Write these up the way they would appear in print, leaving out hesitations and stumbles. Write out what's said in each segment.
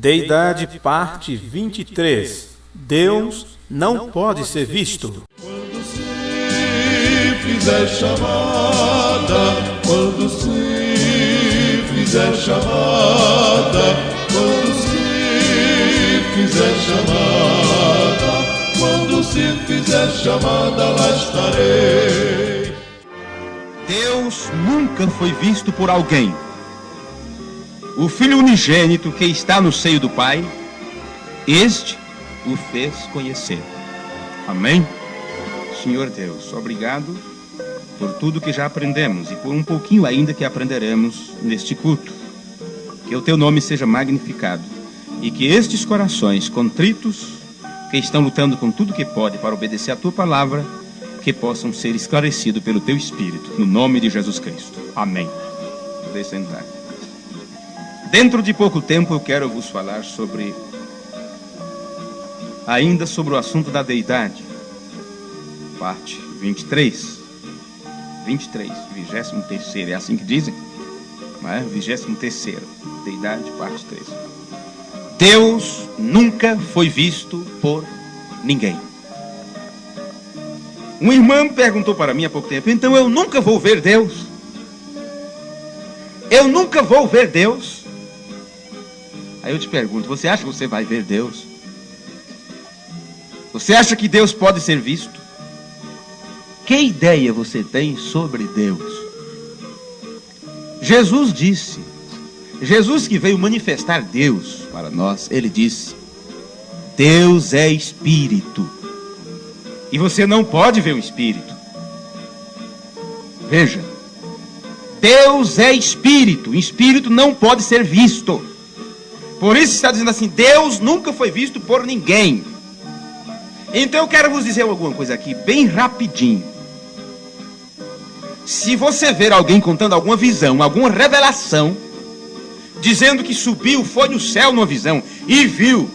Deidade, parte 23. Deus não pode ser visto. Quando se fizer chamada, quando se fizer chamada, quando se fizer chamada, quando se fizer chamada, lá estarei. Deus nunca foi visto por alguém. O Filho unigênito que está no seio do Pai, este o fez conhecer. Amém? Senhor Deus, obrigado por tudo que já aprendemos e por um pouquinho ainda que aprenderemos neste culto. Que o teu nome seja magnificado e que estes corações contritos, que estão lutando com tudo que pode para obedecer a tua palavra, que possam ser esclarecidos pelo teu Espírito, no nome de Jesus Cristo. Amém. Podem sentar. Dentro de pouco tempo eu quero vos falar ainda sobre o assunto da deidade. Parte 23. 23º, é assim que dizem? Não é? 23º, deidade, parte 3. Deus nunca foi visto por ninguém. Uma irmã perguntou para mim há pouco tempo, então eu nunca vou ver Deus? Eu nunca vou ver Deus? Aí eu te pergunto, você acha que você vai ver Deus? Você acha que Deus pode ser visto? Que ideia você tem sobre Deus? Jesus disse, Jesus que veio manifestar Deus para nós, ele disse, Deus é Espírito. E você não pode ver o Espírito. Veja, Deus é Espírito, Espírito não pode ser visto. Por isso está dizendo assim, Deus nunca foi visto por ninguém. Então eu quero vos dizer alguma coisa aqui, bem rapidinho. Se você ver alguém contando alguma visão, alguma revelação, dizendo que subiu, foi no céu numa visão, e viu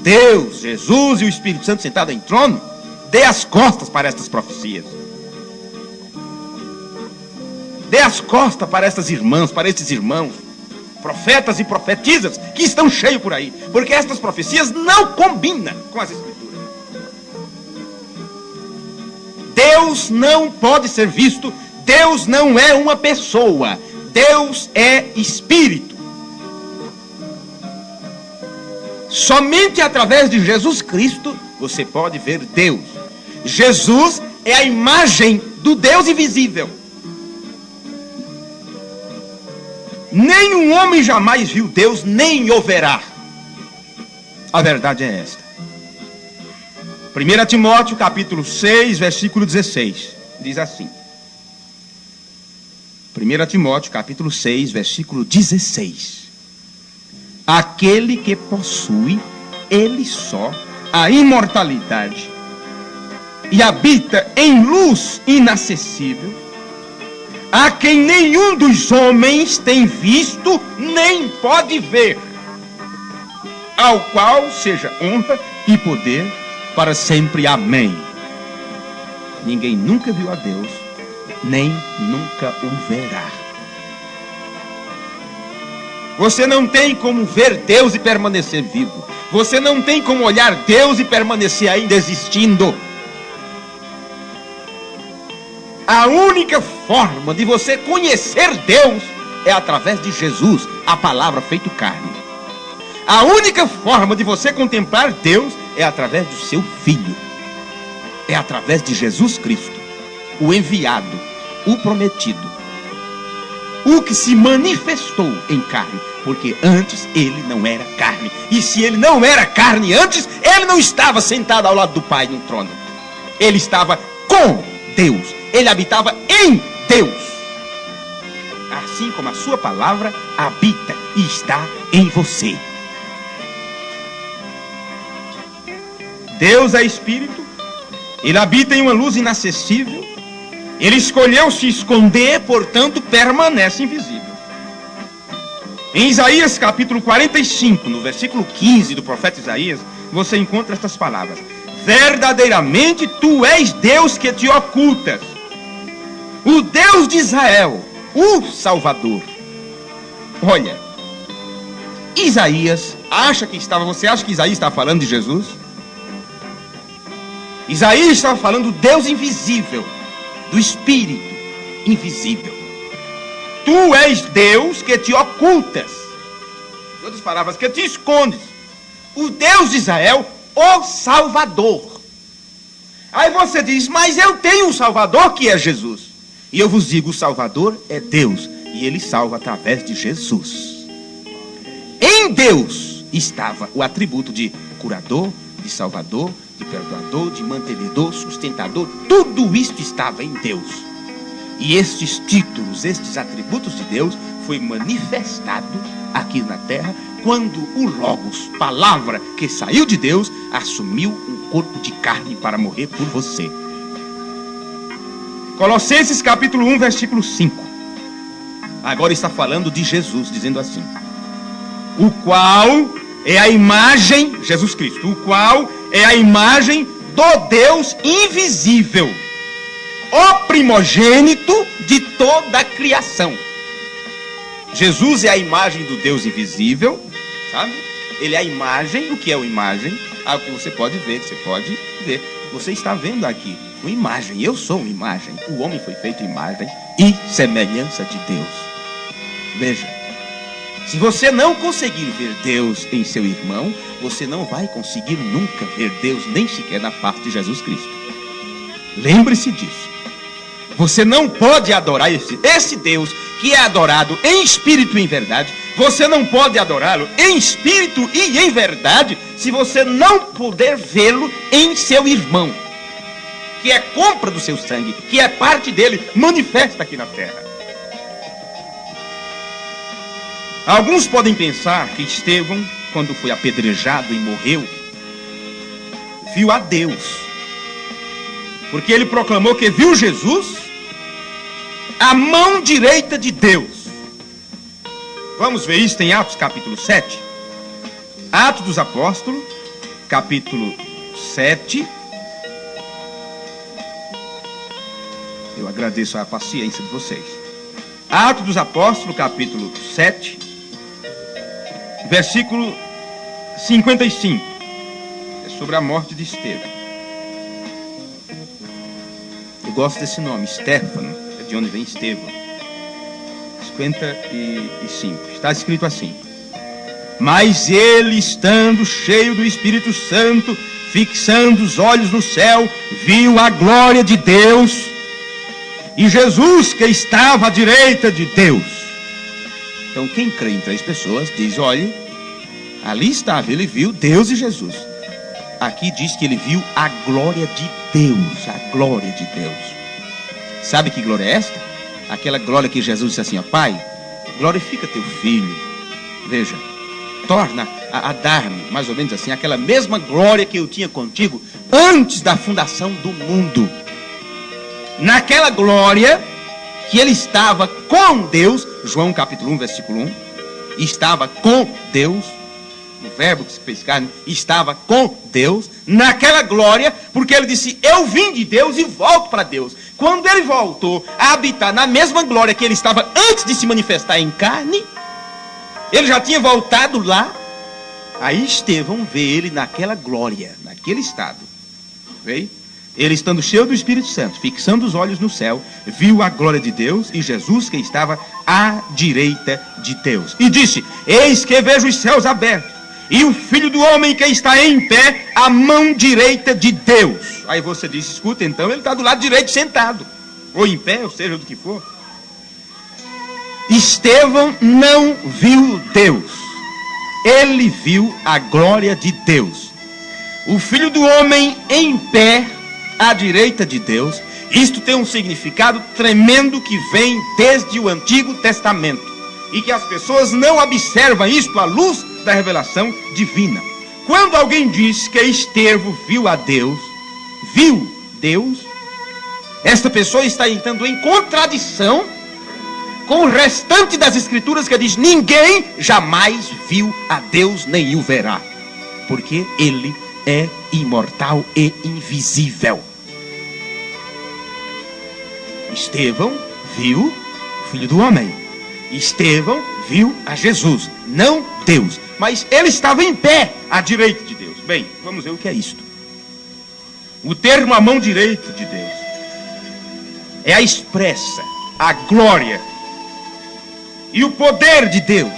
Deus, Jesus e o Espírito Santo sentado em trono, dê as costas para estas profecias. Dê as costas para estas irmãs, para estes irmãos, profetas e profetisas que estão cheios por aí, porque estas profecias não combinam com as Escrituras. Deus não pode ser visto, Deus não é uma pessoa, Deus é Espírito. Somente através de Jesus Cristo você pode ver Deus. Jesus é a imagem do Deus invisível. Nenhum homem jamais viu Deus, nem o verá. A verdade é esta. 1 Timóteo capítulo 6, versículo 16, diz assim. 1 Timóteo capítulo 6, versículo 16. Aquele que possui, ele só, a imortalidade, e habita em luz inacessível, a quem nenhum dos homens tem visto, nem pode ver, ao qual seja honra e poder para sempre. Amém. Ninguém nunca viu a Deus, nem nunca o verá. Você não tem como ver Deus e permanecer vivo. Você não tem como olhar Deus e permanecer ainda existindo. A única forma de você conhecer Deus é através de Jesus, a palavra feito carne. A única forma de você contemplar Deus é através do seu Filho. É através de Jesus Cristo, o enviado, o prometido, o que se manifestou em carne, porque antes ele não era carne. E se ele não era carne antes, ele não estava sentado ao lado do Pai no trono. Ele estava com Deus. Ele habitava em Deus. Assim como a sua palavra habita e está em você. Deus é Espírito. Ele habita em uma luz inacessível. Ele escolheu se esconder, portanto permanece invisível. Em Isaías capítulo 45, no versículo 15 do profeta Isaías, você encontra estas palavras. Verdadeiramente tu és Deus que te ocultas. O Deus de Israel, o Salvador. Olha, Isaías Você acha que Isaías está falando de Jesus? Isaías estava falando do Deus invisível, do Espírito invisível. Tu és Deus que te ocultas. Em outras palavras, que te escondes. O Deus de Israel, o Salvador. Aí você diz, mas eu tenho um Salvador que é Jesus. E eu vos digo, o Salvador é Deus. E Ele salva através de Jesus. Em Deus estava o atributo de curador, de salvador, de perdoador, de mantenedor, sustentador. Tudo isto estava em Deus. E estes títulos, estes atributos de Deus foi manifestado aqui na terra quando o Logos, palavra que saiu de Deus, assumiu um corpo de carne para morrer por você. Colossenses capítulo 1, versículo 5. Agora está falando de Jesus, dizendo assim: o qual é a imagem, Jesus Cristo, o qual é a imagem do Deus invisível, o primogênito de toda a criação. Jesus é a imagem do Deus invisível, sabe? Ele é a imagem. O que é uma imagem? Algo que você pode ver, Você está vendo aqui uma imagem. Eu sou uma imagem. O homem foi feito imagem e semelhança de Deus. Veja, se você não conseguir ver Deus em seu irmão, você não vai conseguir nunca ver Deus, nem sequer na parte de Jesus Cristo. Lembre-se disso. Você não pode adorar esse Deus que é adorado em espírito e em verdade. Você não pode adorá-lo em espírito e em verdade se você não puder vê-lo em seu irmão, que é compra do seu sangue, que é parte dele, manifesta aqui na terra. Alguns podem pensar que Estevão, quando foi apedrejado e morreu, viu a Deus, porque ele proclamou que viu Jesus, a mão direita de Deus. Vamos ver isso em Atos capítulo 7. Atos dos Apóstolos, capítulo 7. Eu agradeço a paciência de vocês. Atos dos Apóstolos, capítulo 7, versículo 55. É sobre a morte de Estevão. Eu gosto desse nome, Estéfano. De onde vem Estevão. 55. Está escrito assim: mas ele, estando cheio do Espírito Santo, fixando os olhos no céu, viu a glória de Deus e Jesus que estava à direita de Deus. Então quem crê em três pessoas diz: olha, ali estava, ele viu Deus e Jesus. Aqui diz que ele viu a glória de Deus. A glória de Deus. Sabe que glória é esta? Aquela glória que Jesus disse assim: ó, Pai, glorifica teu filho. Veja, torna a dar-me, mais ou menos assim, aquela mesma glória que eu tinha contigo antes da fundação do mundo. Naquela glória que ele estava com Deus, João capítulo 1, versículo 1, estava com Deus, o verbo que se fez carne, estava com Deus, naquela glória, porque ele disse: eu vim de Deus e volto para Deus. Quando ele voltou a habitar na mesma glória que ele estava antes de se manifestar em carne, ele já tinha voltado lá. Aí Estevão vê ele naquela glória, naquele estado. Vê? Ele, estando cheio do Espírito Santo, fixando os olhos no céu, viu a glória de Deus e Jesus que estava à direita de Deus. E disse: eis que vejo os céus abertos e o Filho do Homem que está em pé à mão direita de Deus. Aí você diz: escuta, então ele está do lado direito sentado, ou em pé, ou seja do que for. Estevão não viu Deus, ele viu a glória de Deus. O Filho do Homem em pé à direita de Deus. Isto tem um significado tremendo que vem desde o Antigo Testamento, e que as pessoas não observam isto à luz da revelação divina. Quando alguém diz que Estevão viu a Deus, esta pessoa está entrando em contradição com o restante das escrituras, que diz: ninguém jamais viu a Deus nem o verá, porque ele é imortal e invisível. Estevão viu o Filho do Homem. Estevão viu a Jesus, não Deus, mas ele estava em pé à direita de Deus. Bem, vamos ver o que é isto. O termo a mão direita de Deus é a expressa, a glória e o poder de Deus.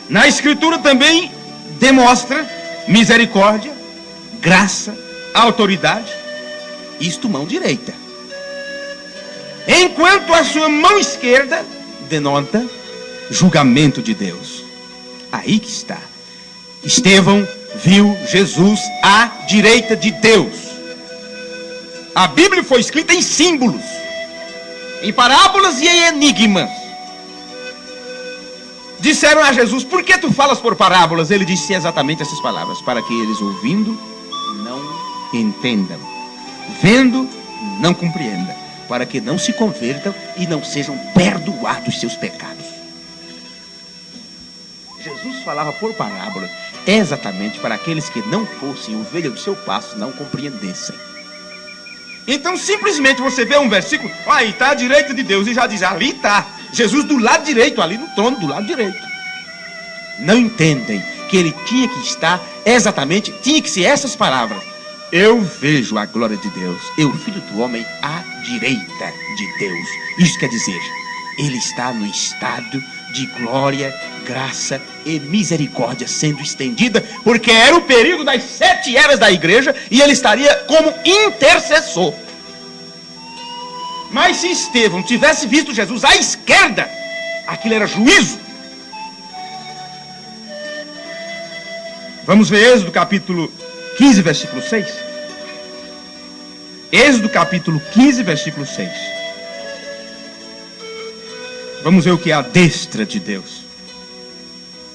Na Escritura também demonstra misericórdia, graça, autoridade, isto mão direita. Enquanto a sua mão esquerda denota julgamento de Deus. Aí que está. Estevão viu Jesus à direita de Deus. A Bíblia foi escrita em símbolos, em parábolas e em enigmas. Disseram a Jesus: por que tu falas por parábolas? Ele disse exatamente essas palavras: para que eles ouvindo não entendam, vendo não compreendam, para que não se convertam e não sejam perdoados seus pecados. Jesus falava por parábolas exatamente para aqueles que não fossem ovelha do seu pasto, não compreendessem. Então simplesmente você vê um versículo, aí está à direita de Deus, e já diz: ali está Jesus do lado direito, ali no trono do lado direito. Não entendem que ele tinha que estar exatamente, tinha que ser essas palavras: eu vejo a glória de Deus, eu, filho do homem, à direita de Deus. Isso quer dizer, ele está no estado de glória, graça e misericórdia sendo estendida, porque era o período das 7 eras da igreja e ele estaria como intercessor. Mas se Estevão tivesse visto Jesus à esquerda, aquilo era juízo. Vamos ver Êxodo capítulo 15, versículo 6. Êxodo capítulo 15, versículo 6. Vamos ver o que é a destra de Deus.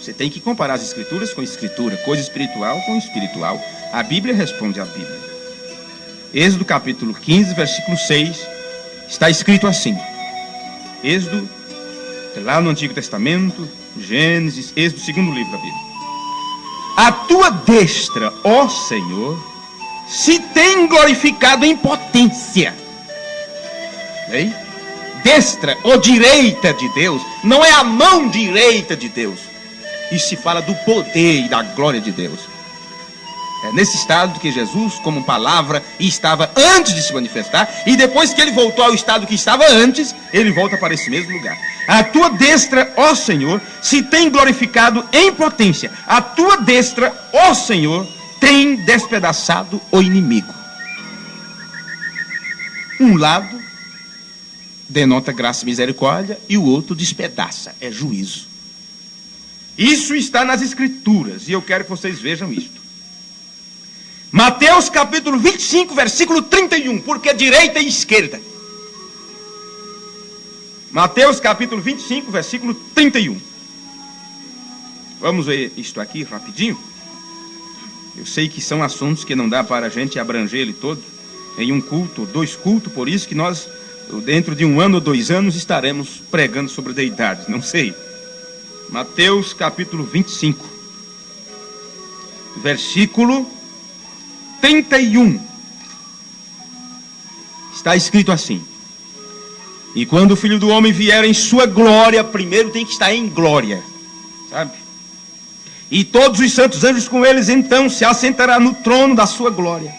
Você tem que comparar as escrituras com escritura, coisa espiritual com espiritual. A Bíblia responde à Bíblia. Êxodo capítulo 15, versículo 6, está escrito assim. Êxodo, lá no Antigo Testamento, Gênesis, Êxodo, segundo livro da Bíblia. A tua destra, ó Senhor, se tem glorificado em potência. Ei? Destra ou direita de Deus não é a mão direita de Deus. Isso se fala do poder e da glória de Deus. É nesse estado que Jesus, como palavra, estava antes de se manifestar, e depois que ele voltou ao estado que estava antes, ele volta para esse mesmo lugar. A tua destra, ó Senhor, se tem glorificado em potência. A tua destra, ó Senhor, tem despedaçado o inimigo. Um lado denota graça e misericórdia, e o outro despedaça, é juízo. Isso está nas Escrituras, e eu quero que vocês vejam isto. Mateus capítulo 25, versículo 31, porque direita e esquerda. Mateus capítulo 25, versículo 31. Vamos ver isto aqui rapidinho. Eu sei que são assuntos que não dá para a gente abranger ele todo em um culto, 2 cultos, por isso que nós, dentro de 1 ano ou 2 anos, estaremos pregando sobre deidades, não sei. Mateus capítulo 25, versículo 31. Está escrito assim: e quando o Filho do Homem vier em sua glória, primeiro tem que estar em glória, sabe? E todos os santos anjos com eles, então se assentará no trono da sua glória.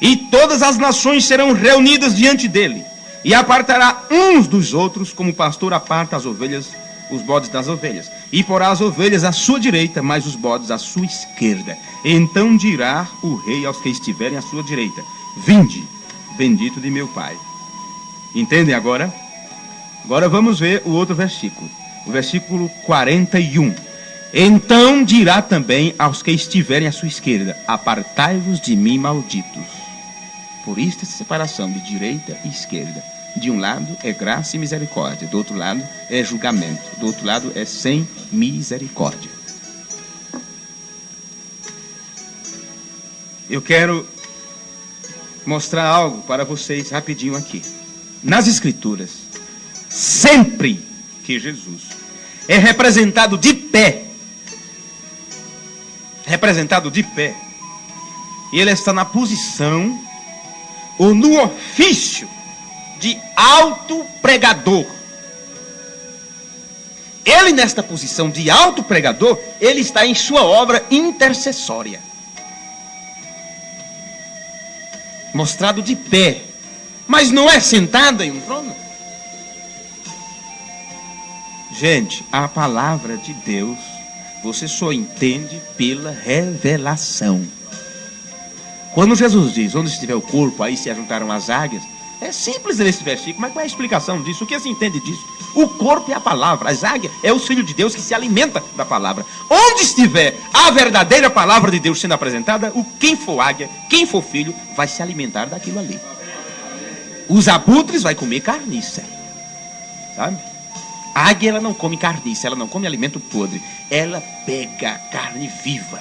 E todas as nações serão reunidas diante dele, e apartará uns dos outros, como o pastor aparta as ovelhas, os bodes das ovelhas, e porá as ovelhas à sua direita, mas os bodes à sua esquerda. Então dirá o rei aos que estiverem à sua direita: vinde, bendito de meu Pai. Entendem agora? Agora vamos ver o outro versículo, o versículo 41. Então dirá também aos que estiverem à sua esquerda: apartai-vos de mim, malditos. Por isto essa separação de direita e esquerda. De um lado é graça e misericórdia, do outro lado é julgamento, do outro lado é sem misericórdia. Eu quero mostrar algo para vocês rapidinho aqui. Nas Escrituras, sempre que Jesus é representado de pé, e ele está na posição ou no ofício de alto pregador. Ele, nesta posição de alto pregador, ele está em sua obra intercessória. Mostrado de pé, mas não é sentado em um trono. Gente, a palavra de Deus, você só entende pela revelação. Quando Jesus diz, onde estiver o corpo, aí se ajuntaram as águias, é simples nesse versículo, mas qual é a explicação disso? O que se entende disso? O corpo é a palavra, as águias é o Filho de Deus que se alimenta da palavra. Onde estiver a verdadeira palavra de Deus sendo apresentada, quem for águia, quem for filho, vai se alimentar daquilo ali. Os abutres vai comer carniça, sabe? A águia, ela não come carniça, ela não come alimento podre, ela pega carne viva,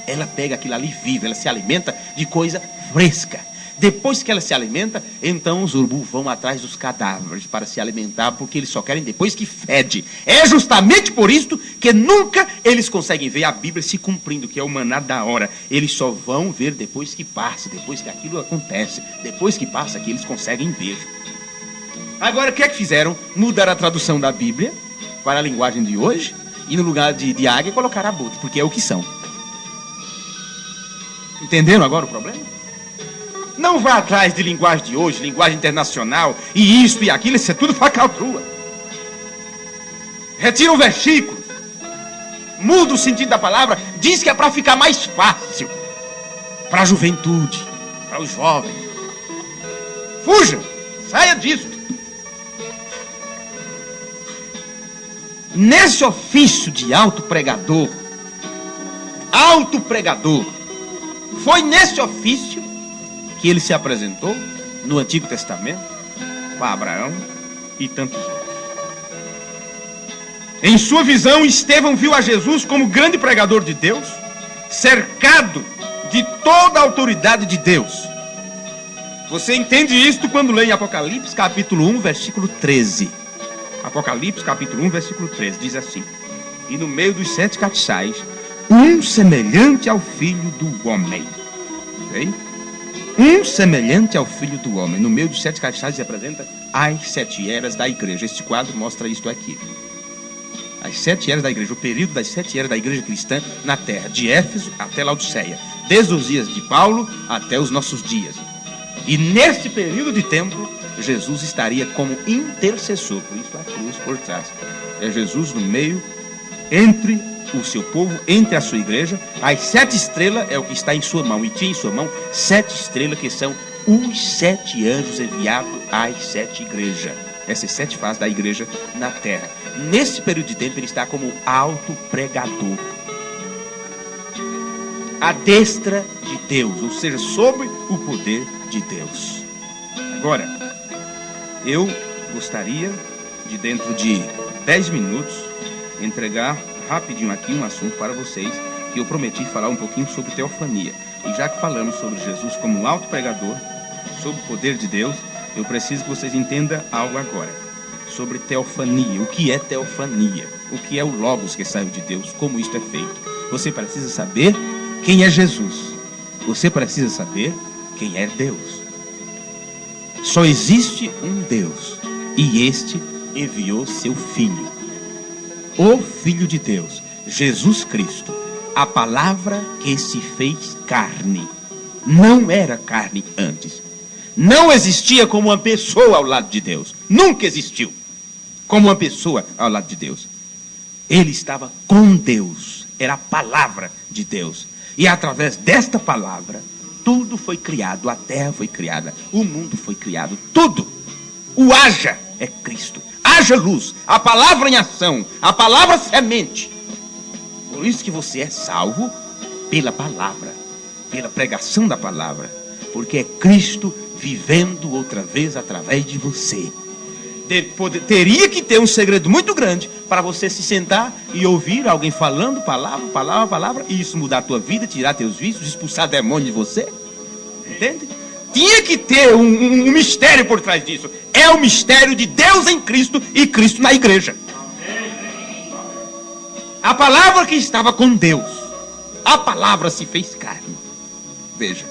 ela pega aquilo ali vivo, ela se alimenta de coisa fresca. Depois que ela se alimenta, então os urubus vão atrás dos cadáveres para se alimentar, porque eles só querem depois que fede. É justamente por isso que nunca eles conseguem ver a Bíblia se cumprindo, que é o maná da hora. Eles só vão ver depois que passa, depois que aquilo acontece, depois que passa que eles conseguem ver. Agora, o que é que fizeram? Mudaram a tradução da Bíblia para a linguagem de hoje, e no lugar de águia colocaram abutre, porque é o que são. Entenderam agora o problema? Não vá atrás de linguagem de hoje, linguagem internacional, e isto e aquilo, isso é tudo falcatrua. Retira um versículo, muda o sentido da palavra, diz que é para ficar mais fácil, para a juventude, para os jovens. Fuja, saia disso. Nesse ofício de alto pregador, foi nesse ofício que ele se apresentou no Antigo Testamento para Abraão e tantos outros. Em sua visão, Estevão viu a Jesus como grande pregador de Deus, cercado de toda a autoridade de Deus. Você entende isto quando lê em Apocalipse capítulo 1, versículo 13. Apocalipse capítulo 1, versículo 13, diz assim: e no meio dos 7 castiçais, um semelhante ao Filho do Homem. Ok? Um semelhante ao Filho do Homem. No meio dos 7 castiçais se apresenta as 7 eras da igreja. Este quadro mostra isto aqui. As 7 eras da igreja, o período das 7 eras da igreja cristã na terra, de Éfeso até Laodiceia, desde os dias de Paulo até os nossos dias. E neste período de tempo, Jesus estaria como intercessor, por isso a cruz por trás. É Jesus no meio, entre o seu povo, entre a sua igreja. As 7 estrelas é o que está em sua mão, e tinha em sua mão 7 estrelas, que são os 7 anjos enviados às 7 igrejas. Essas 7 fases da igreja na terra. Nesse período de tempo ele está como alto pregador, à destra de Deus, ou seja, sob o poder de Deus. Agora, eu gostaria de, dentro de 10 minutos, entregar rapidinho aqui um assunto para vocês, que eu prometi falar um pouquinho sobre teofania. E já que falamos sobre Jesus como alto pregador, sobre o poder de Deus, eu preciso que vocês entendam algo agora sobre teofania. O que é teofania? O que é o Logos que saiu de Deus? Como isto é feito? Você precisa saber quem é Jesus. Você precisa saber quem é Deus. Só existe um Deus, e este enviou seu Filho, o Filho de Deus, Jesus Cristo, a palavra que se fez carne. Não era carne antes. Não existia como uma pessoa ao lado de Deus. Nunca existiu como uma pessoa ao lado de Deus. Ele estava com Deus. Era a palavra de Deus. E através desta palavra, tudo foi criado. A terra foi criada. O mundo foi criado. Tudo. O haja é Cristo. Haja luz. A palavra em ação. A palavra semente. Por isso que você é salvo pela palavra. Pela pregação da palavra. Porque é Cristo vivendo outra vez através de você. Teria que ter um segredo muito grande para você se sentar e ouvir alguém falando palavra, e isso mudar a tua vida, tirar teus vícios, expulsar demônio de você. Entende? Tinha que ter um mistério por trás disso. É o mistério de Deus em Cristo e Cristo na igreja. A palavra que estava com Deus, a palavra se fez carne. Veja,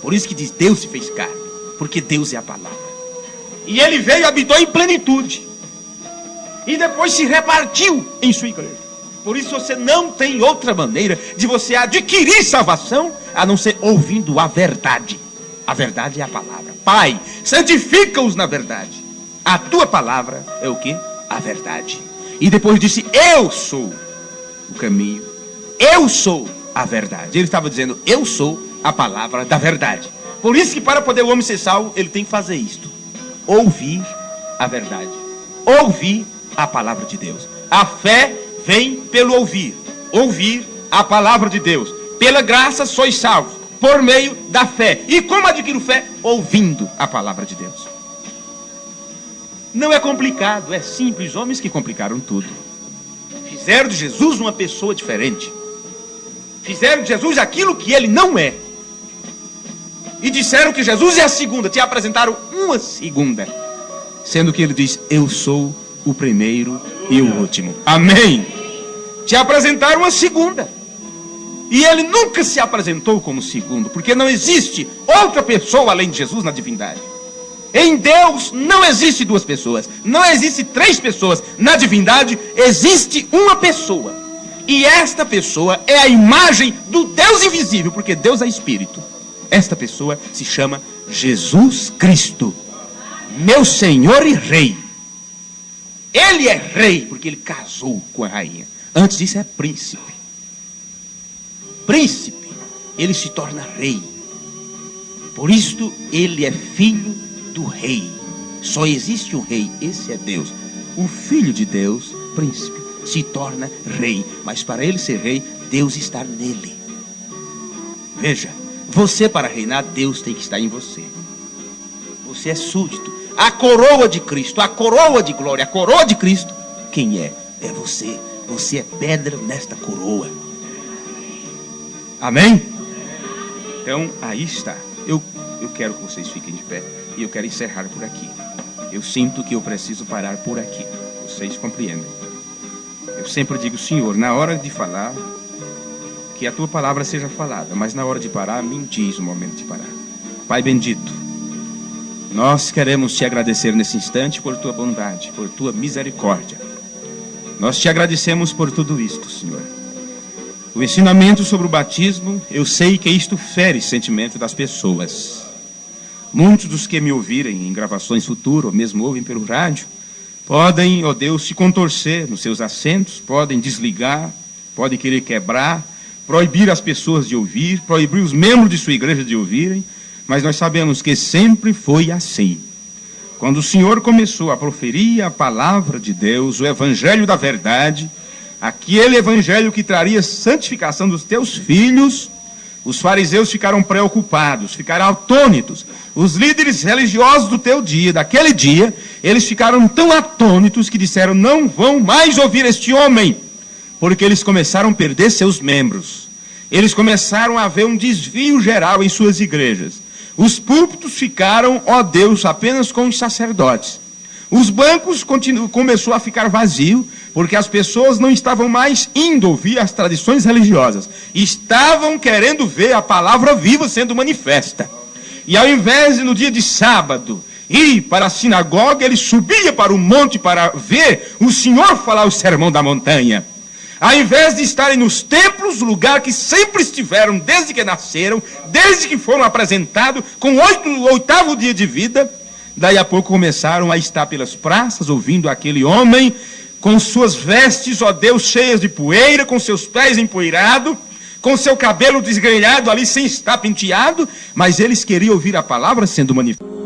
por isso que diz Deus se fez carne, porque Deus é a palavra. E ele veio e habitou em plenitude. e depois se repartiu em sua igreja. Por isso você não tem outra maneira de você adquirir salvação a não ser ouvindo a verdade. A verdade é a palavra. Pai, santifica-os na verdade. A tua palavra é o quê? A verdade. E depois disse, eu sou o caminho, eu sou a verdade. Ele estava dizendo, eu sou a palavra da verdade. Por isso que para poder o homem ser salvo, ele tem que fazer isto. Ouvir a verdade. Ouvir a palavra de Deus. A fé vem pelo ouvir. Ouvir a palavra de Deus. Pela graça sois salvos, por meio da fé. E como adquiro fé? Ouvindo a palavra de Deus. Não é complicado, é simples. Homens que complicaram tudo. Fizeram de Jesus uma pessoa diferente. Fizeram de Jesus aquilo que ele não é. E disseram que Jesus é a segunda. Te apresentaram uma segunda. Sendo que ele diz, eu sou o primeiro e o último. Amém. Te apresentaram uma segunda. E ele nunca se apresentou como segundo. Porque não existe outra pessoa além de Jesus na divindade. Em Deus não existe duas pessoas. Não existe três pessoas. Na divindade existe uma pessoa. E esta pessoa é a imagem do Deus invisível. Porque Deus é espírito. Esta pessoa se chama Jesus Cristo, meu Senhor e Rei. Ele é rei porque ele casou com a rainha. Antes disso é príncipe. Príncipe, ele se torna rei. Por isto ele é filho do rei. Só existe um rei, esse é Deus. O filho de Deus, príncipe, se torna rei. Mas para ele ser rei, Deus está nele. Veja. Você para reinar, Deus tem que estar em você. Você é súdito. A coroa de Cristo, a coroa de glória, a coroa de Cristo, quem é? É você. Você é pedra nesta coroa. Amém? Então, aí está. Eu quero que vocês fiquem de pé e eu quero encerrar por aqui. Eu sinto que eu preciso parar por aqui. Vocês compreendem? Eu sempre digo, Senhor, na hora de falar, que a tua palavra seja falada, mas na hora de parar, me diz o momento de parar. Pai bendito, nós queremos te agradecer nesse instante por tua bondade, por tua misericórdia. Nós te agradecemos por tudo isto, Senhor. O ensinamento sobre o batismo, eu sei que isto fere o sentimento das pessoas. Muitos dos que me ouvirem em gravações futuras, ou mesmo ouvem pelo rádio, podem, ó Deus, se contorcer nos seus assentos, podem desligar, podem querer quebrar, proibir as pessoas de ouvir, proibir os membros de sua igreja de ouvirem, mas nós sabemos que sempre foi assim. Quando o Senhor começou a proferir a palavra de Deus, o evangelho da verdade, aquele evangelho que traria santificação dos teus filhos, os fariseus ficaram preocupados, ficaram atônitos. Os líderes religiosos do teu dia, daquele dia, eles ficaram tão atônitos que disseram, não vão mais ouvir este homem, porque eles começaram a perder seus membros. Eles começaram a ver um desvio geral em suas igrejas. Os púlpitos ficaram, ó Deus, apenas com os sacerdotes. Os bancos começou a ficar vazio, porque as pessoas não estavam mais indo ouvir as tradições religiosas. Estavam querendo ver a palavra viva sendo manifesta. E ao invés de no dia de sábado ir para a sinagoga, ele subia para o monte para ver o Senhor falar o sermão da montanha. Ao invés de estarem nos templos, lugar que sempre estiveram desde que nasceram, desde que foram apresentados, com o oitavo dia de vida, daí a pouco começaram a estar pelas praças, ouvindo aquele homem, com suas vestes, ó Deus, cheias de poeira, com seus pés empoeirados, com seu cabelo desgrenhado ali, sem estar penteado, mas eles queriam ouvir a palavra sendo manifestada.